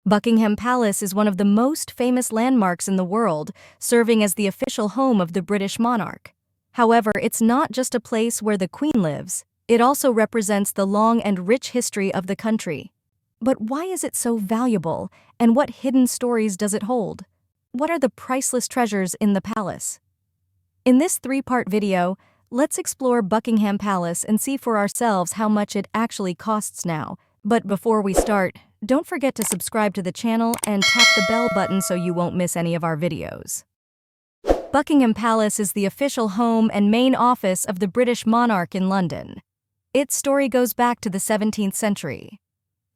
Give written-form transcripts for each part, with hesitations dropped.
Buckingham Palace is one of the most famous landmarks in the world, serving as the official home of the British monarch. However, it's not just a place where the Queen lives, it also represents the long and rich history of the country. But why is it so valuable, and what hidden stories does it hold? What are the priceless treasures in the palace? In this three-part video, let's explore Buckingham Palace and see for ourselves how much it actually costs now. But before we start, don't forget to subscribe to the channel and tap the bell button so you won't miss any of our videos. Buckingham Palace is the official home and main office of the British monarch in London. Its story goes back to the 17th century.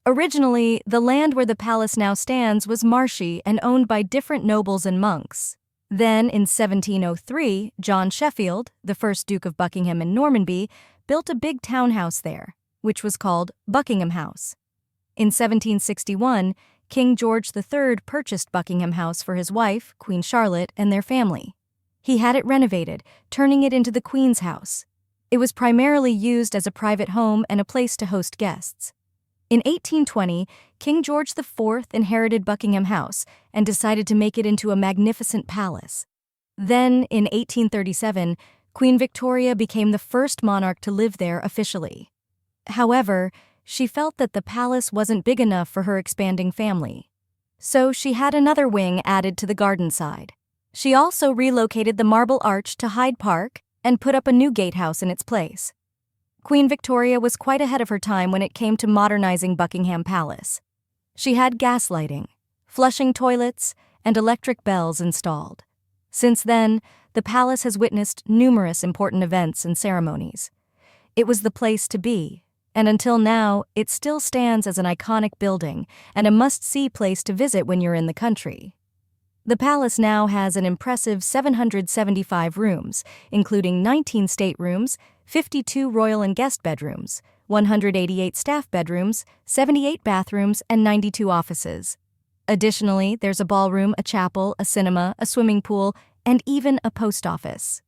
Originally, the land where the palace now stands was marshy and owned by different nobles and monks. Then, in 1703, John Sheffield, the first Duke of Buckingham and Normanby, built a big townhouse there, which was called Buckingham House. In 1761, King George III purchased Buckingham House for his wife, Queen Charlotte, and their family. He had it renovated, turning it into the Queen's House. It was primarily used as a private home and a place to host guests. In 1820, King George IV inherited Buckingham House and decided to make it into a magnificent palace. Then, in 1837, Queen Victoria became the first monarch to live there officially. However, she felt that the palace wasn't big enough for her expanding family. So she had another wing added to the garden side. She also relocated the Marble Arch to Hyde Park and put up a new gatehouse in its place. Queen Victoria was quite ahead of her time when it came to modernizing Buckingham Palace. She had gas lighting, flushing toilets, and electric bells installed. Since then, the palace has witnessed numerous important events and ceremonies. It was the place to be, and until now, it still stands as an iconic building and a must-see place to visit when you're in the country. The palace now has an impressive 775 rooms, including 19 staterooms, 52 royal and guest bedrooms, 188 staff bedrooms, 78 bathrooms, and 92 offices. Additionally, there's a ballroom, a chapel, a cinema, a swimming pool, and even a post office.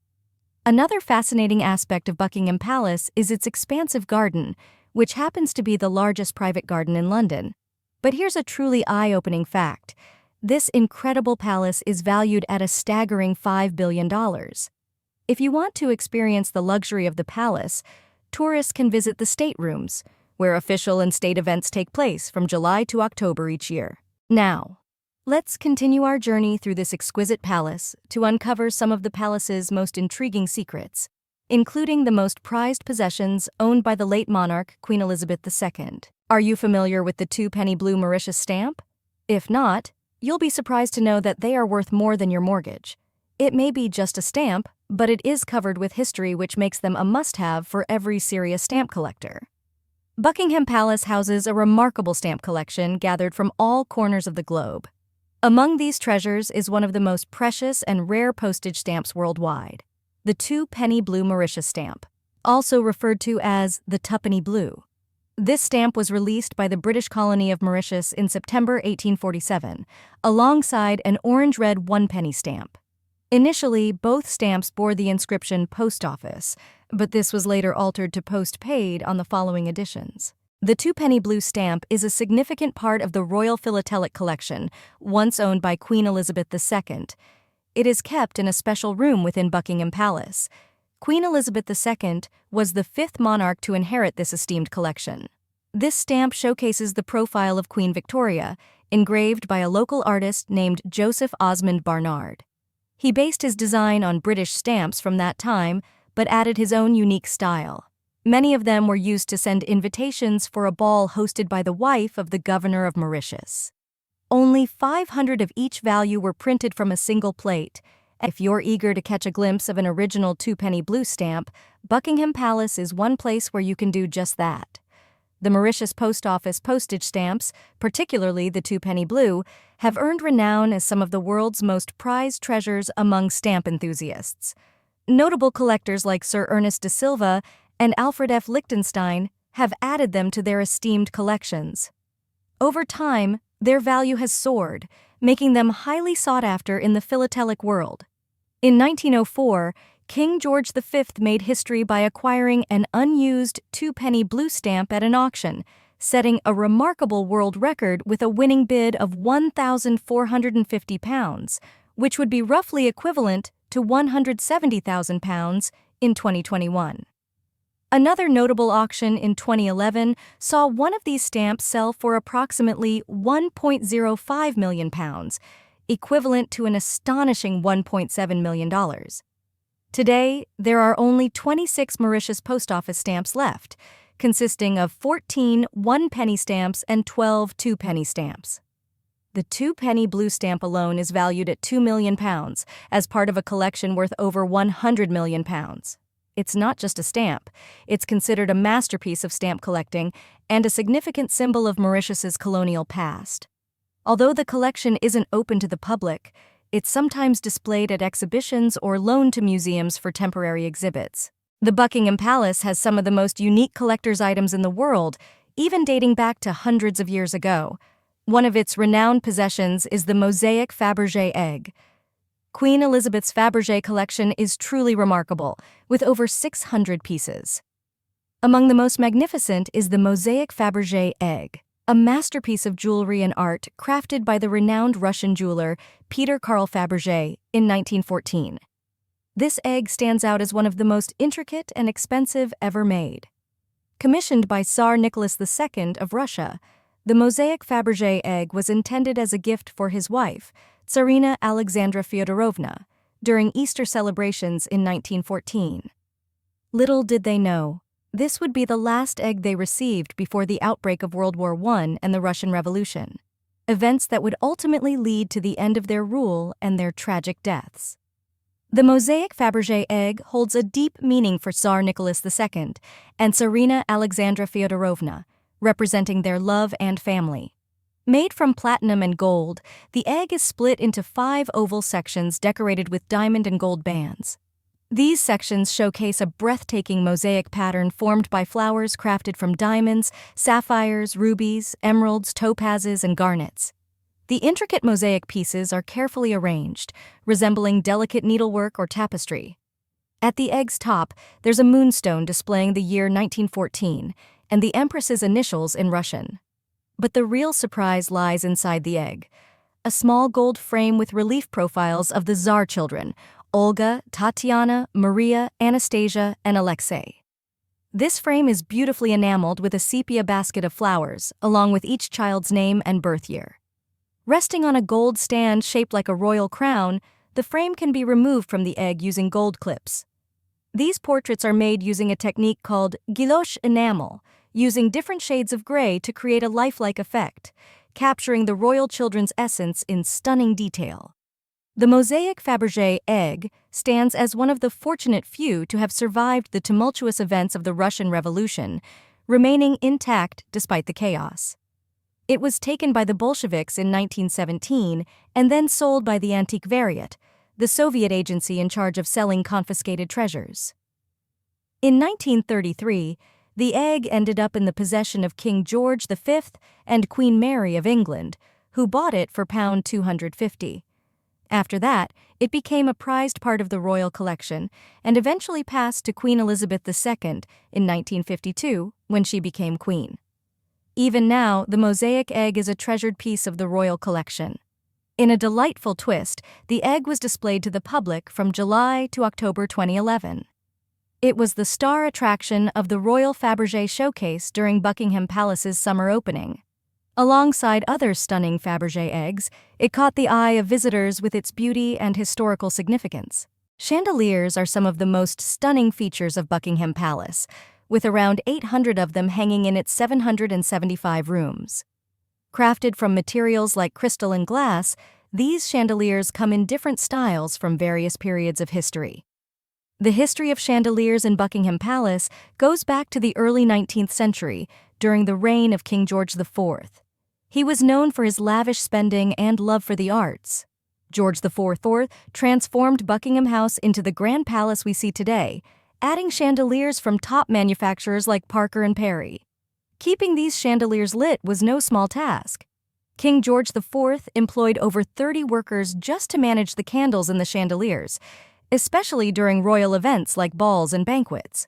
Another fascinating aspect of Buckingham Palace is its expansive garden, which happens to be the largest private garden in London. But here's a truly eye-opening fact. This incredible palace is valued at a staggering $5 billion. If you want to experience the luxury of the palace, tourists can visit the staterooms, where official and state events take place from July to October each year. Now, let's continue our journey through this exquisite palace to uncover some of the palace's most intriguing secrets, including the most prized possessions owned by the late monarch, Queen Elizabeth II. Are you familiar with the two-penny blue Mauritius stamp? If not, you'll be surprised to know that they are worth more than your mortgage. It may be just a stamp, but it is covered with history which makes them a must-have for every serious stamp collector. Buckingham Palace houses a remarkable stamp collection gathered from all corners of the globe. Among these treasures is one of the most precious and rare postage stamps worldwide, the two-penny blue Mauritius stamp, also referred to as the twopenny blue. This stamp was released by the British colony of Mauritius in September 1847, alongside an orange-red one-penny stamp. Initially, both stamps bore the inscription Post Office, but this was later altered to Post Paid on the following editions. The two-penny blue stamp is a significant part of the Royal Philatelic Collection, once owned by Queen Elizabeth II. It is kept in a special room within Buckingham Palace. Queen Elizabeth II was the fifth monarch to inherit this esteemed collection. This stamp showcases the profile of Queen Victoria, engraved by a local artist named Joseph Osmond Barnard. He based his design on British stamps from that time, but added his own unique style. Many of them were used to send invitations for a ball hosted by the wife of the governor of Mauritius. Only 500 of each value were printed from a single plate. If you're eager to catch a glimpse of an original two-penny blue stamp, Buckingham Palace is one place where you can do just that. The Mauritius Post Office postage stamps, particularly the two-penny blue, have earned renown as some of the world's most prized treasures among stamp enthusiasts. Notable collectors like Sir Ernest de Silva and Alfred F. Lichtenstein have added them to their esteemed collections. Over time, their value has soared, making them highly sought after in the philatelic world. In 1904, King George V made history by acquiring an unused two-penny blue stamp at an auction, setting a remarkable world record with a winning bid of £1,450, which would be roughly equivalent to £170,000 in 2021. Another notable auction in 2011 saw one of these stamps sell for approximately £1.05 million, equivalent to an astonishing $1.7 million. Today, there are only 26 Mauritius post office stamps left, consisting of 14 one-penny stamps and 12 two-penny stamps. The two-penny blue stamp alone is valued at £2 million as part of a collection worth over £100 million. It's not just a stamp, it's considered a masterpiece of stamp collecting and a significant symbol of Mauritius's colonial past. Although the collection isn't open to the public, it's sometimes displayed at exhibitions or loaned to museums for temporary exhibits. The Buckingham Palace has some of the most unique collector's items in the world, even dating back to hundreds of years ago. One of its renowned possessions is the Mosaic Fabri Egg. Queen Elizabeth's Fabergé collection is truly remarkable, with over 600 pieces. Among the most magnificent is the Mosaic Fabri Egg, a masterpiece of jewelry and art crafted by the renowned Russian jeweler Peter Carl Fabergé in 1914. This egg stands out as one of the most intricate and expensive ever made. Commissioned by Tsar Nicholas II of Russia, the Mosaic Fabri Egg was intended as a gift for his wife, Tsarina Alexandra Fyodorovna, during Easter celebrations in 1914. Little did they know, this would be the last egg they received before the outbreak of World War I and the Russian Revolution, events that would ultimately lead to the end of their rule and their tragic deaths. The Mosaic Fabri Egg holds a deep meaning for Tsar Nicholas II and Tsarina Alexandra Fyodorovna, representing their love and family. Made from platinum and gold, the egg is split into 5 oval sections decorated with diamond and gold bands. These sections showcase a breathtaking mosaic pattern formed by flowers crafted from diamonds, sapphires, rubies, emeralds, topazes, and garnets. The intricate mosaic pieces are carefully arranged, resembling delicate needlework or tapestry. At the egg's top, there's a moonstone displaying the year 1914 and the Empress's initials in Russian. But the real surprise lies inside the egg, a small gold frame with relief profiles of the Tsar children, Olga, Tatiana, Maria, Anastasia, and Alexei. This frame is beautifully enameled with a sepia basket of flowers, along with each child's name and birth year. Resting on a gold stand shaped like a royal crown, the frame can be removed from the egg using gold clips. These portraits are made using a technique called gouache enamel, using different shades of gray to create a lifelike effect, capturing the royal children's essence in stunning detail. The Mosaic Fabri Egg stands as one of the fortunate few to have survived the tumultuous events of the Russian Revolution, remaining intact despite the chaos. It was taken by the Bolsheviks in 1917 and then sold by the Antiquariat, the Soviet agency in charge of selling confiscated treasures. In 1933, the egg ended up in the possession of King George V and Queen Mary of England, who bought it for £250. After that, it became a prized part of the royal collection and eventually passed to Queen Elizabeth II in 1952 when she became queen. Even now, the mosaic egg is a treasured piece of the royal collection. In a delightful twist, the egg was displayed to the public from July to October 2011. It was the star attraction of the Royal Fabergé Showcase during Buckingham Palace's summer opening. Alongside other stunning Fabergé eggs, it caught the eye of visitors with its beauty and historical significance. Chandeliers are some of the most stunning features of Buckingham Palace, with around 800 of them hanging in its 775 rooms. Crafted from materials like crystal and glass, these chandeliers come in different styles from various periods of history. The history of chandeliers in Buckingham Palace goes back to the early 19th century, during the reign of King George IV. He was known for his lavish spending and love for the arts. George IV transformed Buckingham House into the grand palace we see today, adding chandeliers from top manufacturers like Parker and Perry. Keeping these chandeliers lit was no small task. King George IV employed over 30 workers just to manage the candles in the chandeliers, especially during royal events like balls and banquets.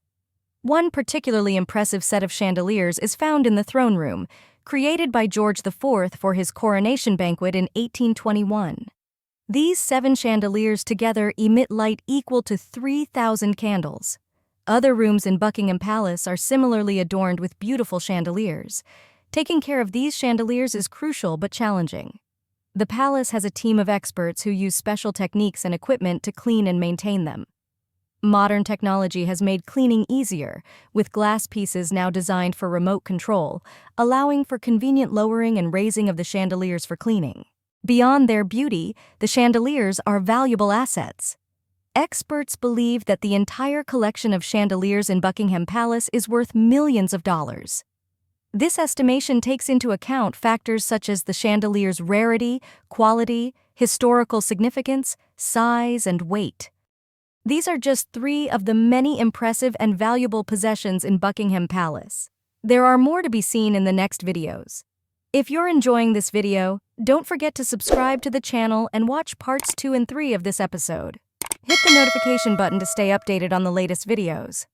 One particularly impressive set of chandeliers is found in the throne room, created by George IV for his coronation banquet in 1821. These 7 chandeliers together emit light equal to 3,000 candles. Other rooms in Buckingham Palace are similarly adorned with beautiful chandeliers. Taking care of these chandeliers is crucial but challenging. The palace has a team of experts who use special techniques and equipment to clean and maintain them. Modern technology has made cleaning easier, with glass pieces now designed for remote control, allowing for convenient lowering and raising of the chandeliers for cleaning. Beyond their beauty, the chandeliers are valuable assets. Experts believe that the entire collection of chandeliers in Buckingham Palace is worth millions of dollars. This estimation takes into account factors such as the chandelier's rarity, quality, historical significance, size, and weight. These are just 3 of the many impressive and valuable possessions in Buckingham Palace. There are more to be seen in the next videos. If you're enjoying this video, don't forget to subscribe to the channel and watch parts 2 and 3 of this episode. Hit the notification button to stay updated on the latest videos.